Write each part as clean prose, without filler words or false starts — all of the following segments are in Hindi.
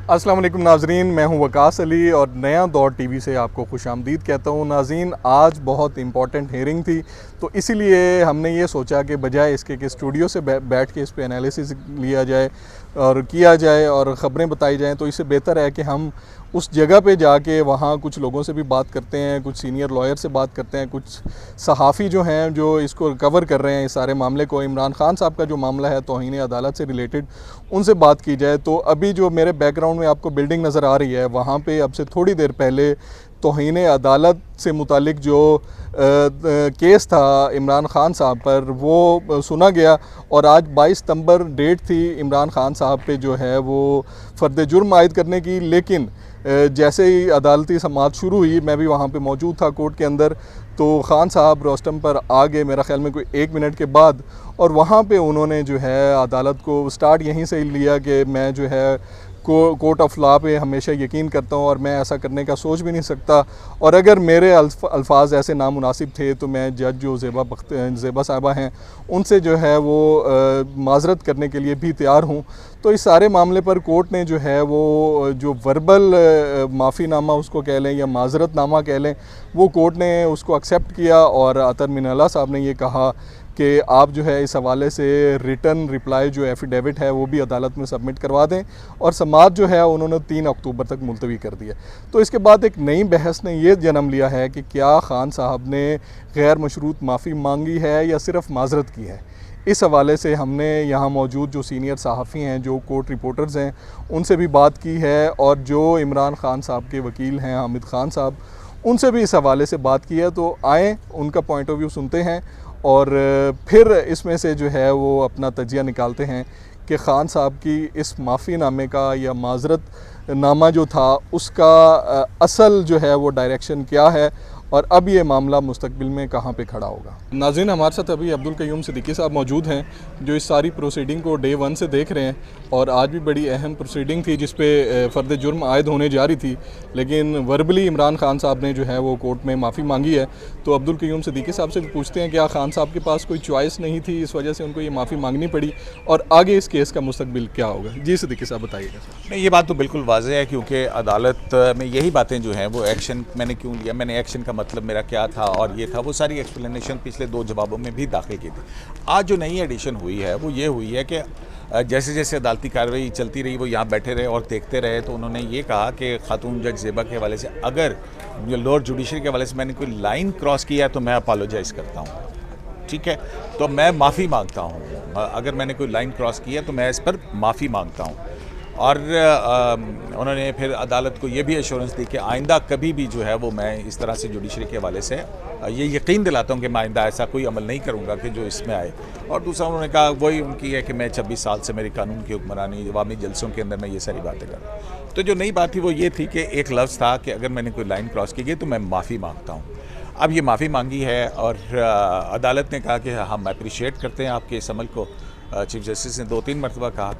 अस्सलाम वालेकुम नाजरीन, मैं हूं वकास अली और नया दौर टीवी से आपको खुशामदीद कहता हूं। नाजरीन, आज बहुत इंपॉर्टेंट हेयरिंग थी, तो इसीलिए हमने ये सोचा कि बजाय इसके कि स्टूडियो से बैठ के इस पे एनालिसिस लिया जाए और किया जाए और ख़बरें बताई जाएं, तो इससे बेहतर है कि हम उस जगह पे जाके वहाँ कुछ लोगों से भी बात करते हैं, कुछ सीनियर लॉयर से बात करते हैं, कुछ सहाफ़ी जो हैं जो इसको कवर कर रहे हैं इस सारे मामले को, इमरान खान साहब का जो मामला है तौहीन अदालत से रिलेटेड, उनसे बात की जाए। तो अभी जो मेरे बैकग्राउंड में आपको बिल्डिंग नज़र आ रही है, वहाँ पे अब से थोड़ी देर पहले तौहीन अदालत से मुतालिक जो केस था इमरान खान साहब पर, वो सुना गया और आज 22 सितंबर डेट थी इमरान खान साहब पे जो है वो फ़र्द जुर्म आयद करने की। लेकिन जैसे ही अदालती समाअत शुरू हुई, मैं भी वहाँ पे मौजूद था कोर्ट के अंदर, तो ख़ान साहब रोस्टम पर आ गए मेरा ख्याल में कोई 1 मिनट के बाद, और वहाँ पे उन्होंने जो है अदालत को स्टार्ट यहीं से ही लिया कि मैं जो है कोर्ट ऑफ लॉ पे हमेशा यकीन करता हूँ और मैं ऐसा करने का सोच भी नहीं सकता, और अगर मेरे अल्फाज ऐसे नामुनासिब थे तो मैं जज जो ज़ेबा साहिबा हैं उनसे जो है वो माजरत करने के लिए भी तैयार हूँ। तो इस सारे मामले पर कोर्ट ने जो है वो जो वर्बल माफ़ीनामा उसको कह लें या माजरतनामा कह लें, वो कोर्ट ने उसको एक्सेप्ट किया और अतर मिनल्ला साहब ने ये कहा कि आप जो है इस हवाले से रिटर्न रिप्लाई जो एफिडेविट है वो भी अदालत में सबमिट करवा दें, और समाअत जो है उन्होंने 3 अक्टूबर तक मुलतवी कर दिया। तो इसके बाद एक नई बहस ने ये जन्म लिया है कि क्या ख़ान साहब ने गैर मशरूत माफ़ी मांगी है या सिर्फ माजरत की है। इस हवाले से हमने यहाँ मौजूद जो सीनियर सहाफ़ी हैं, जो कोर्ट रिपोर्टर्स हैं, उनसे भी बात की है, और जो इमरान खान साहब के वकील हैं हामिद खान साहब, उनसे भी इस हवाले से बात की है। तो आएँ उनका पॉइंट ऑफ व्यू सुनते हैं और फिर इसमें से जो है वो अपना तजिया निकालते हैं कि ख़ान साहब की इस माफ़ीनामे का या माजरत नामा जो था उसका असल जो है वो डायरेक्शन क्या है, और अब ये मामला मुस्तकबिल में कहाँ पे खड़ा होगा। नाज़रीन, हमारे साथ अभी अब्दुल क़य्यूम सिद्दीकी साहब मौजूद हैं जो इस सारी प्रोसीडिंग को डे 1 से देख रहे हैं, और आज भी बड़ी अहम प्रोसीडिंग थी जिस पे फ़र्द जुर्म आयद होने जा रही थी, लेकिन वर्बली इमरान खान साहब ने जो है वो कोर्ट में माफ़ी मांगी है। तो अब्दुल क़य्यूम सिद्दीकी साहब से पूछते हैं क्या खान साहब के पास कोई चॉइस नहीं थी, इस वजह से उनको ये माफ़ी मांगनी पड़ी, और आगे इस केस का मुस्तकबिल क्या होगा। जी सिद्दीकी साहब बताइएगा। नहीं, ये बात तो बिल्कुल वाज़ेह है, क्योंकि अदालत में यही बातें जो हैं वो एक्शन मैंने क्यों लिया, मैंने एक्शन का मतलब मेरा क्या था और ये था, वो सारी एक्सप्लेनेशन पिछले 2 जवाबों में भी दाखिल की थी। आज जो नई एडिशन हुई है वो ये हुई है कि जैसे जैसे अदालती कार्रवाई चलती रही, वो यहाँ बैठे रहे और देखते रहे, तो उन्होंने ये कहा कि खातून जज ज़ेबा के हवाले से अगर लोअर जुडिशरी के हवाले से मैंने कोई लाइन क्रॉस किया है तो मैं अपोलोजाइज़ करता हूँ, ठीक है, तो मैं माफ़ी मांगता हूँ। अगर मैंने कोई लाइन क्रॉस की है तो मैं इस पर माफ़ी मांगता हूँ। और उन्होंने फिर अदालत को ये भी एश्योरेंस दी कि आइंदा कभी भी जो है वो मैं इस तरह से जुडिशरी के हवाले से ये यकीन दिलाता हूँ कि मैं आइंदा ऐसा कोई अमल नहीं करूँगा कि जो इसमें आए। और दूसरा उन्होंने कहा वही उनकी है कि मैं 26 साल से मेरी कानून की हुक्मरानी अवामी जलसों के अंदर मैं ये सारी बातें कर रहा हूँ। तो जो नई बात थी वो ये थी कि एक लफ्ज़ था कि अगर मैंने कोई लाइन क्रॉस की गई तो मैं माफ़ी मांगता हूँ। अब ये माफ़ी मांगी है और अदालत ने कहा कि हम अप्रिशिएट करते हैं आपके इस अमल को। चीफ जस्टिस ने 2-3 मरतबा कहा,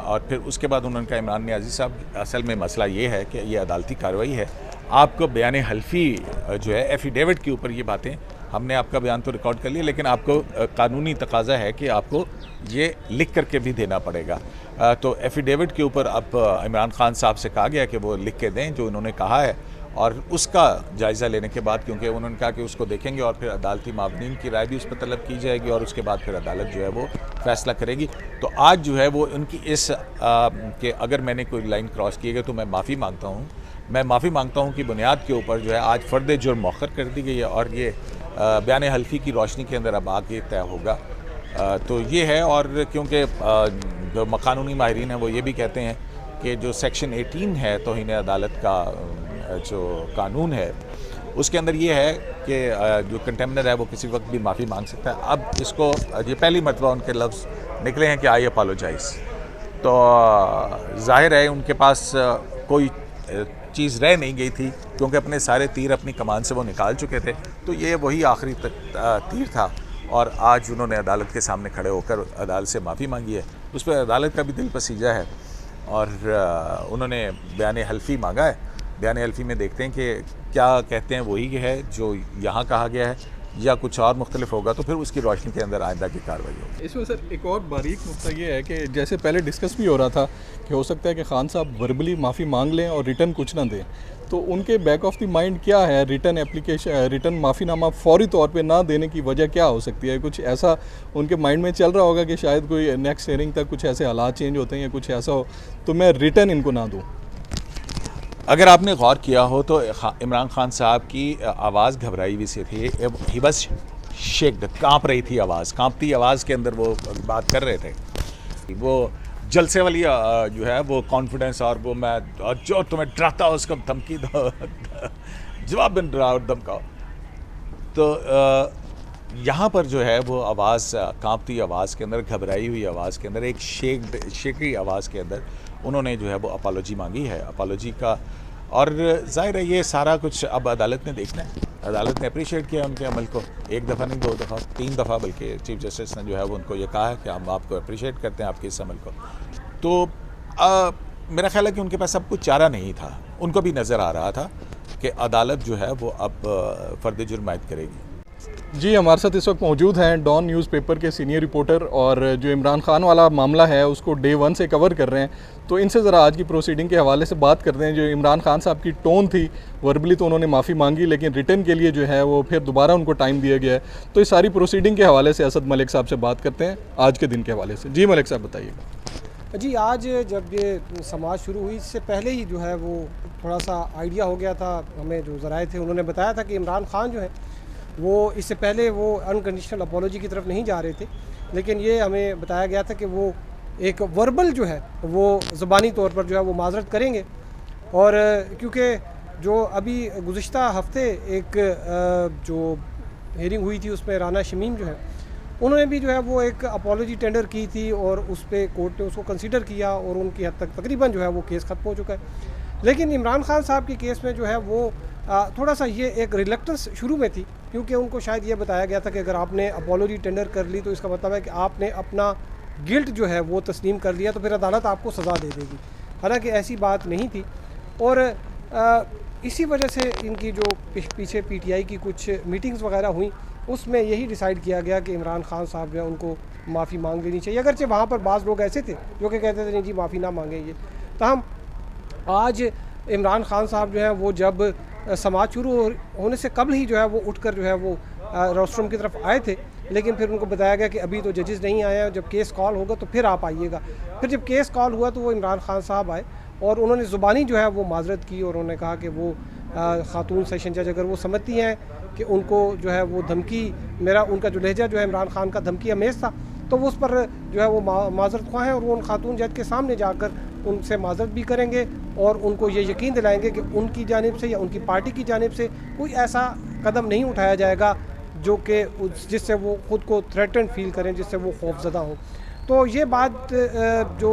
और फिर उसके बाद उन्होंने कहा इमरान नियाज़ी साहब, असल में मसला ये है कि ये अदालती कार्रवाई है, आपको बयान हल्फी जो है एफिडेविट के ऊपर ये बातें, हमने आपका बयान तो रिकॉर्ड कर लिया, लेकिन आपको कानूनी तकाजा है कि आपको ये लिख करके भी देना पड़ेगा। तो एफिडेविट के ऊपर अब इमरान खान साहब से कहा गया कि वो लिख के दें जो उन्होंने कहा है, और उसका जायज़ा लेने के बाद, क्योंकि उन्होंने कहा कि उसको देखेंगे और फिर अदालती मावनीन की राय भी उस पर तलब की जाएगी और उसके बाद फिर अदालत जो है वो फ़ैसला करेगी। तो आज जो है वो उनकी इस कि अगर मैंने कोई लाइन क्रॉस की है तो मैं माफ़ी मांगता हूँ, मैं माफ़ी मांगता हूँ कि बुनियाद के ऊपर जो है आज फ़र्द जुर्म मौखर कर दी गई है, और ये बयान हल्फी की रोशनी के अंदर अब आगे तय होगा। तो ये है, और क्योंकि जो कानूनी माहिरीन हैं वो ये भी कहते हैं कि जो सेक्शन 18 है तौहीन अदालत का जो कानून है, उसके अंदर ये है कि जो कंटेमनर है वो किसी वक्त भी माफ़ी मांग सकता है। अब इसको ये पहली मरतबा उनके लफ्ज़ निकले हैं कि आई अपोलोजाइज़, तो ज़ाहिर है उनके पास कोई चीज़ रह नहीं गई थी, क्योंकि अपने सारे तीर अपनी कमान से वो निकाल चुके थे, तो ये वही आखिरी तीर था, और आज उन्होंने अदालत के सामने खड़े होकर अदालत से माफ़ी मांगी है। उस पर अदालत का भी दिल पसीजा है, और उन्होंने बयान हल्फी मांगा है। बयान हल्फी में देखते हैं कि क्या कहते हैं, वही है जो यहाँ कहा गया है। या कुछ और मुख्तलिफ होगा तो फिर उसकी रोशनी के अंदर आइंदा की कार्रवाई होगी। इसमें सर एक और बारीक नुक्ता ये है कि जैसे पहले डिस्कस भी हो रहा था कि हो सकता है कि खान साहब वर्बली माफ़ी मांग लें और रिटर्न कुछ ना दें, तो उनके बैक ऑफ द माइंड क्या है रिटर्न एप्लीकेशन, रिटर्न माफ़ीनामा फौरी तौर पे ना देने की वजह क्या हो सकती है? कुछ ऐसा उनके माइंड में चल रहा होगा कि शायद कोई नेक्स्ट हियरिंग तक कुछ ऐसे हालात चेंज होते हैं या कुछ ऐसा हो तो मैं रिटर्न इनको ना दूँ। अगर आपने गौर किया हो तो इमरान खान साहब की आवाज़ घबराई हुई से थी, ही बस शेक्ड, कांप रही थी आवाज़, कांपती आवाज़ के अंदर वो बात कर रहे थे। वो जलसे वाली जो है वो कॉन्फिडेंस और वो मैं और जो तुम्हें डराता हो उसको धमकी दो जवाब में डराओ और धमकाओ। तो यहाँ पर जो है वो आवाज़, कांपती आवाज़ के अंदर, घबराई हुई आवाज़ के अंदर, एक शेकी आवाज़ के अंदर उन्होंने जो है वो अपोलॉजी मांगी है, अपोलॉजी का। और ज़ाहिर है ये सारा कुछ अब अदालत ने देखना है। अदालत ने अप्रिशिएट किया उनके अमल को, एक दफ़ा नहीं 2 दफ़ा 3 दफ़ा, बल्कि चीफ जस्टिस ने जो है वो उनको ये कहा है कि हम आपको अप्रिशिएट करते हैं आपके इस अमल को। तो मेरा ख्याल है कि उनके पास सब कुछ चारा नहीं था, उनको भी नज़र आ रहा था कि अदालत जो है वो अब फ़र्द जुर्म आयद करेगी। जी, हमारे साथ इस वक्त मौजूद हैं डॉन न्यूज़पेपर के सीनियर रिपोर्टर और जो इमरान खान वाला मामला है उसको डे 1 से कवर कर रहे हैं, तो इनसे ज़रा आज की प्रोसीडिंग के हवाले से बात करते हैं। जो इमरान खान साहब की टोन थी, वर्बली तो उन्होंने माफ़ी मांगी लेकिन रिटर्न के लिए जो है वो फिर दोबारा उनको टाइम दिया गया है, तो इस सारी प्रोसीडिंग के हवाले से असद मलिक साहब से बात करते हैं आज के दिन के हवाले से। जी मलिक साहब बताइएगा। जी, आज जब ये समाज शुरू हुई इससे पहले ही जो है वो थोड़ा सा आइडिया हो गया था, हमें जो ज़राए थे उन्होंने बताया था कि इमरान खान जो है वो इससे पहले वो अनकंडीशनल अपॉलोजी की तरफ नहीं जा रहे थे, लेकिन ये हमें बताया गया था कि वो एक वर्बल जो है वो ज़बानी तौर पर जो है वो माजरत करेंगे। और क्योंकि जो अभी गुज़िश्ता हफ्ते एक जो हेयरिंग हुई थी उसमें राना शमीम जो है उन्होंने भी जो है वो एक अपॉलोजी टेंडर की थी और उस पर कोर्ट ने उसको कंसीडर किया और उनकी हद तक तकरीबन जो है वो केस ख़त्म हो चुका है। लेकिन इमरान खान साहब के केस में जो है वो थोड़ा सा ये एक रिलेक्टेंस शुरू में थी, क्योंकि उनको शायद ये बताया गया था कि अगर आपने अपॉलोजी टेंडर कर ली तो इसका मतलब है कि आपने अपना गिल्ट जो है वो तस्लीम कर लिया, तो फिर अदालत आपको सज़ा दे देगी। हालांकि ऐसी बात नहीं थी और इसी वजह से इनकी जो पीछे पीटीआई की कुछ मीटिंग्स वगैरह हुई उसमें यही डिसाइड किया गया कि इमरान खान साहब जो है उनको माफ़ी मांग लेनी चाहिए। अगरचे वहाँ पर बाज़ लोग ऐसे थे जो कि कहते थे नहीं जी माफ़ी ना मांगे ये। तहम आज इमरान खान साहब जो है वो जब समाज शुरू होने से कबल ही जो है वो उठकर जो है वो रोस्ट्रम की तरफ आए थे, लेकिन फिर उनको बताया गया कि अभी तो जजेस नहीं आए हैं, जब केस कॉल होगा तो फिर आप आइएगा। फिर जब केस कॉल हुआ तो वो इमरान खान साहब आए और उन्होंने ज़ुबानी जो है वो माजरत की और उन्होंने कहा कि वो ख़ातून सेशन जज अगर वो समझती हैं कि उनको जो है वो धमकी, उनका जो लहजा जो है इमरान खान का धमकी अमेज़ था, तो वो उस पर जो है वो माजरत ख्वाह हैं और वो उन खातून जज के सामने जाकर उनसे माजरत भी करेंगे और उनको ये यकीन दिलाएंगे कि उनकी जानिब से या उनकी पार्टी की जानिब से कोई ऐसा कदम नहीं उठाया जाएगा जो कि जिससे वो ख़ुद को थ्रेटन फील करें, जिससे वो खौफज़दा हों। तो ये बात जो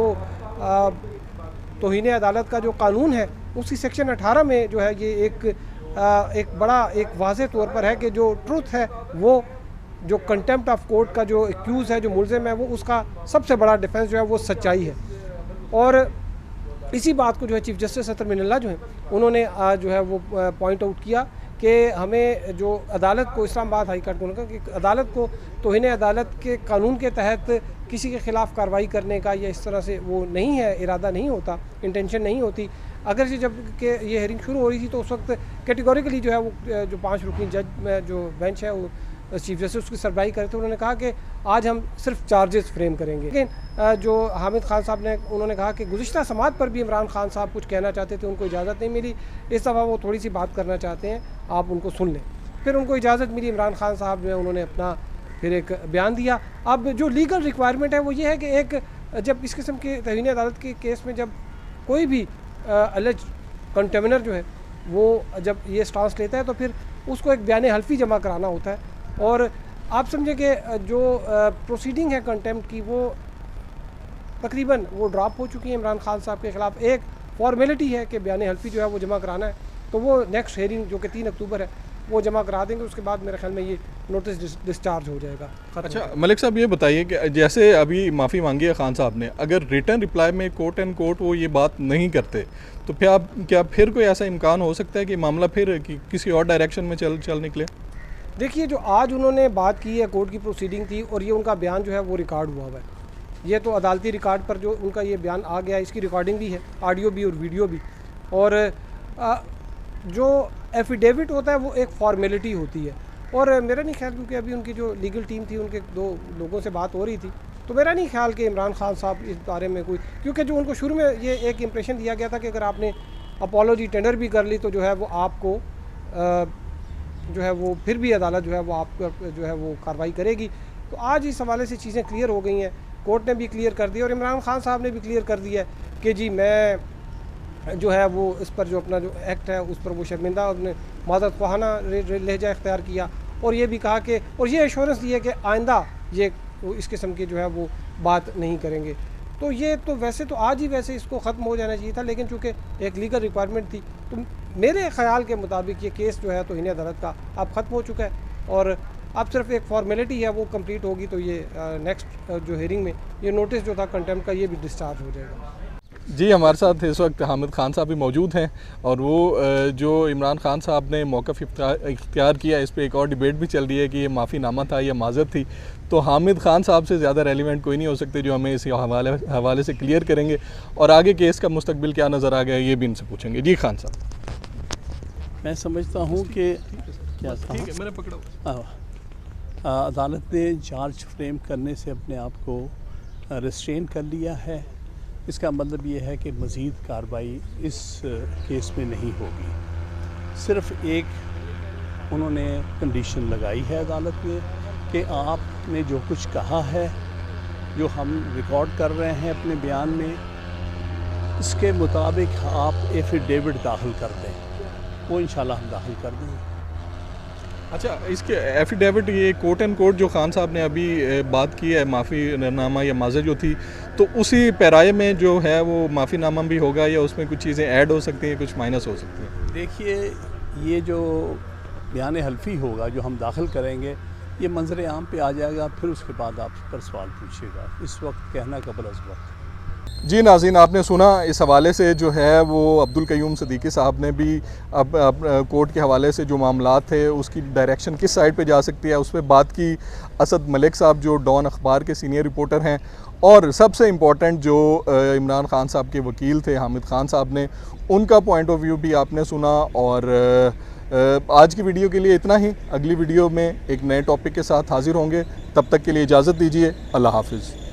तौहीन अदालत का जो कानून है उसकी सेक्शन 18 में जो है ये एक बड़ा एक वाज़े तौर पर है कि जो ट्रुथ है वो जो कंटेम्प्ट ऑफ कोर्ट का जो एक्यूज़ है, जो मुल्ज़िम है, वो उसका सबसे बड़ा डिफेंस जो है वो सच्चाई है। और इसी बात को जो है चीफ जस्टिस अतर मिनल्ला जो है उन्होंने जो है वो पॉइंट आउट किया कि हमें जो अदालत को, इस्लामाबाद हाई कोर्ट को कहा कि अदालत को तौहीन अदालत के कानून के तहत किसी के ख़िलाफ़ कार्रवाई करने का या इस तरह से वो नहीं है, इरादा नहीं होता, इंटेंशन नहीं होती। अगर जब कि ये हेयरिंग शुरू हो रही थी तो उस वक्त कैटेगोरिकली जो है वो जो 5 रुकनी जज में जो बेंच है वो चीफ जस्टिस उसकी सरबराही करे थे, उन्होंने कहा कि आज हम सिर्फ चार्जेस फ्रेम करेंगे। लेकिन जो हामिद खान साहब ने उन्होंने कहा कि गुज़िश्ता समात पर भी इमरान खान साहब कुछ कहना चाहते थे, उनको इजाज़त नहीं मिली, इस दफ़ा वो थोड़ी सी बात करना चाहते हैं, आप उनको सुन लें। फिर उनको इजाज़त मिली, इमरान खान साहब जो है उन्होंने अपना फिर एक बयान दिया। अब जो लीगल रिक्वायरमेंट है वो ये है कि एक जब इस किस्म के तौहीन अदालत के केस में जब कोई भी अलज कंटेमिनर जो है वो जब ये स्टांस लेता है तो फिर उसको एक बयान हल्फी जमा कराना होता है। और आप समझे कि जो प्रोसीडिंग है कंटेम्प्ट की वो तकरीबन वो ड्रॉप हो चुकी है इमरान खान साहब के ख़िलाफ़। एक फॉर्मेलिटी है कि बयान हल्फी जो है वो जमा कराना है, तो वो नेक्स्ट हेयरिंग जो कि 3 अक्टूबर है वो जमा करा देंगे, उसके बाद मेरे ख्याल में ये नोटिस डिस्चार्ज हो जाएगा। अच्छा मलिक साहब ये बताइए कि जैसे अभी माफ़ी मांगी है खान साहब ने, अगर रिटर्न रिप्लाई में कोर्ट एंड कोर्ट वो ये बात नहीं करते तो फिर क्या फिर कोई ऐसा इम्कान हो सकता है कि मामला फिर किसी और डायरेक्शन में चल निकले? देखिए, जो आज उन्होंने बात की है, कोर्ट की प्रोसीडिंग थी और ये उनका बयान जो है वो रिकॉर्ड हुआ हुआ है। ये तो अदालती रिकॉर्ड पर जो उनका ये बयान आ गया, इसकी रिकॉर्डिंग भी है, ऑडियो भी और वीडियो भी। और जो एफिडेविट होता है वो एक फॉर्मेलिटी होती है। और मेरा नहीं ख्याल, क्योंकि अभी उनकी जो लीगल टीम थी, उनके 2 लोगों से बात हो रही थी, तो मेरा नहीं ख्याल कि इमरान खान साहब इस बारे में कोई, क्योंकि जो उनको शुरू में ये एक इम्प्रेशन दिया गया था कि अगर आपने अपॉलोजी टेंडर भी कर ली तो जो है वो आपको जो है वो फिर भी अदालत जो है वो आप जो है वो कार्रवाई करेगी। तो आज इस हवाले से चीज़ें क्लियर हो गई हैं, कोर्ट ने भी क्लियर कर दिया और इमरान खान साहब ने भी क्लियर कर दिया है कि जी मैं जो है वो इस पर जो अपना जो एक्ट है उस पर वो शर्मिंदा, उन्होंने माज़रत ख़्वाहाना लहजा इख्तियार किया और ये भी कहा कि, और ये एश्योरेंस दी है कि आइंदा ये इस किस्म की जो है वो बात नहीं करेंगे। तो ये तो वैसे तो आज ही वैसे इसको ख़त्म हो जाना चाहिए था, लेकिन चूँकि एक लीगल रिक्वायरमेंट थी, तो मेरे ख़्याल के मुताबिक ये केस जो है तो इन्हें अदालत का अब ख़त्म हो चुका है और अब सिर्फ एक फॉर्मेलिटी है वो कंप्लीट होगी। तो ये नेक्स्ट जो हेयरिंग में ये नोटिस जो था कंटेम्प्ट का ये भी डिस्चार्ज हो जाएगा। जी, हमारे साथ इस वक्त हामिद खान साहब भी मौजूद हैं और वो जो इमरान खान साहब ने मौक़िफ़ इख्तियार किया, इस पर एक और डिबेट भी चल रही है कि ये माफ़ीनामा था या माज़रत थी। तो हामिद खान साहब से ज़्यादा रेलिवेंट कोई नहीं हो सकते जो हमें इस हवाले से क्लियर करेंगे और आगे केस का मुस्तकबिल क्या नज़र आ गया ये भी इनसे पूछेंगे। जी खान साहब, मैं समझता हूँ कि क्या ठीक है, मैंने पकड़ा। अदालत ने चार्ज फ्रेम करने से अपने आप को रिस्ट्रेन कर लिया है। इसका मतलब ये है कि मज़ीद कार्रवाई इस केस में नहीं होगी। सिर्फ़ एक उन्होंने कंडीशन लगाई है अदालत ने कि आपने जो कुछ कहा है, जो हम रिकॉर्ड कर रहे हैं अपने बयान में, इसके मुताबिक आप एफिडेविट दाखिल कर दें। वो इंशाल्लाह हम दाखिल कर देंगे। अच्छा, इसके एफिडेविट ये कोर्ट एंड कोर्ट जो खान साहब ने अभी बात की है, माफ़ीनामा या माज़र जो थी, तो उसी पैराए में जो है वो माफ़ीनामा भी होगा या उसमें कुछ चीज़ें ऐड हो सकती हैं, कुछ माइनस हो सकती हैं? देखिए, ये जो बयान हल्फी होगा जो हम दाखिल करेंगे, ये मंजर आम पे आ जाएगा, फिर उसके बाद आप पर सवाल पूछिएगा। इस वक्त कहना कबल अज़ वक्त। जी नाज़रीन, आपने सुना इस हवाले से जो है वो अब्दुल क़य्यूम सिद्दीकी साहब ने भी अब कोर्ट के हवाले से जो मामलात थे उसकी डायरेक्शन किस साइड पे जा सकती है उस पर बात की। असद मलिक साहब जो डॉन अखबार के सीनियर रिपोर्टर हैं और सबसे इम्पॉर्टेंट जो इमरान खान साहब के वकील थे हामिद खान साहब ने, उनका पॉइंट ऑफ व्यू भी आपने सुना। और आज की वीडियो के लिए इतना ही। अगली वीडियो में एक नए टॉपिक के साथ हाजिर होंगे, तब तक के लिए इजाज़त दीजिए। अल्लाह हाफ़िज़।